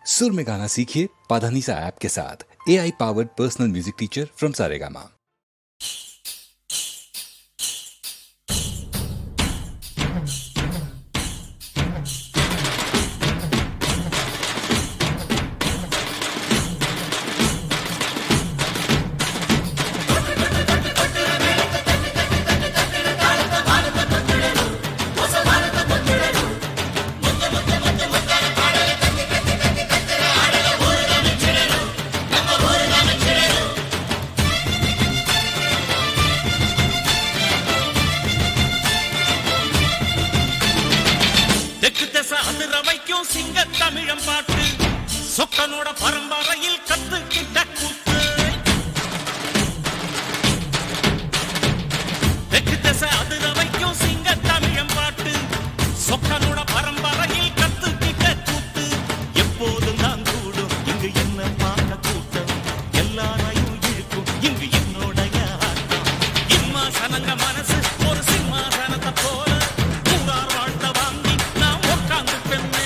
सुर में गाना सीखिए पाधानीसा ऐप के साथ। AI powered personal music teacher from Saregama. சிங்க தமிழம் பாட்டு சொக்கனோட பரம்பரையில் கத்துக்கிட்ட கூத்து தெற்கு திசை அதிர வைக்கும் சிங்க தமிழம் பாட்டு சொக்கனோட பரம்பரையில் கத்துக்கிட்ட கூத்து எப்போதும் தான் கூடும் இங்கு என்ன பார்க்க கூட்டம் எல்லாரையும் இழுக்கும் இங்கு என்னோடைய ஆட்டம் இம்மாசனங்க மனசு ஒரு சிம்மாசனத்தை போல ஊரார் வாழ்த்த வாங்கி நான் உட்கார்ந்து பெண்ணே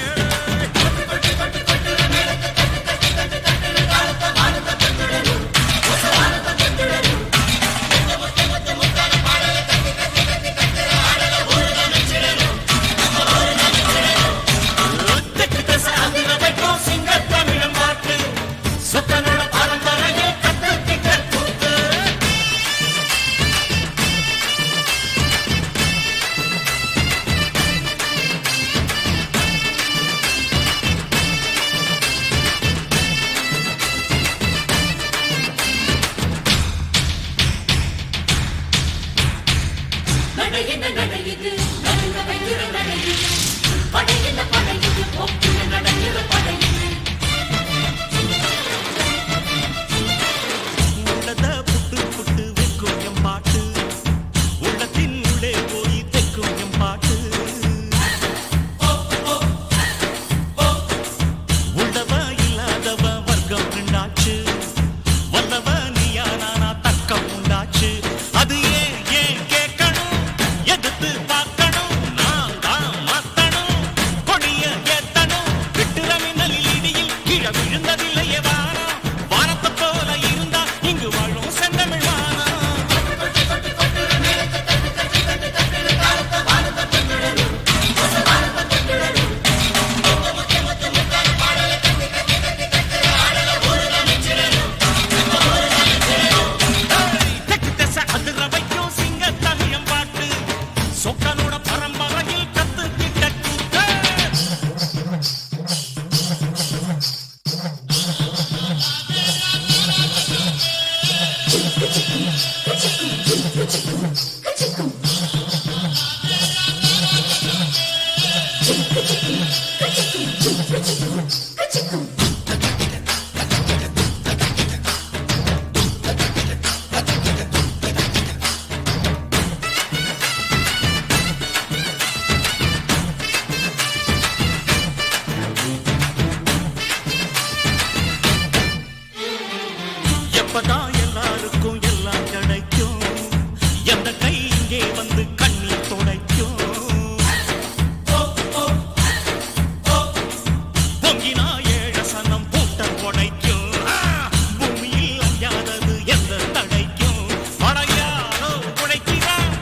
எப்பதான் எல்லாருக்கும் எல்லாம் கிடைக்கும் எந்த கை இங்கே வந்து கண்ணீர் துடைக்கும் பொங்கினா ஏழ சனம் பூட்ட உடைக்கும் பூமியில் அஞ்சாதது எந்த தடைக்கும் படையாரோ உழைக்கிறான்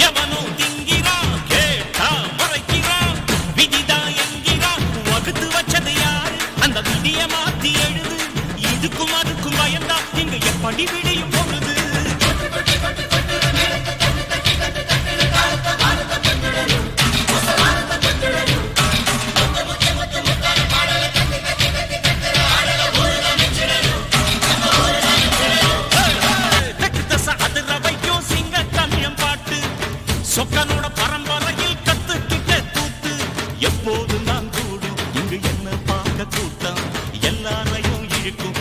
எவனோ திங்கிறான் கேட்டா முறைக்கிறான் விதிதான் என்கிறான் வகுத்து வச்சது யாரு அந்த விதிய மாத்தி எழுது இதுக்கும் அதுக்கும் பயந்தா இங்க எப்படி விடியும் பொழுது அதிர வைக்கும் சிங்க தமிழம் பாட்டு சொக்கனோட பரம்பரையில் கத்துக்கிட்ட கூத்து எப்போதும் நான் கூடும் இங்கு என்ன பார்க்க கூட்டம் எல்லாரையும் இழுக்கும்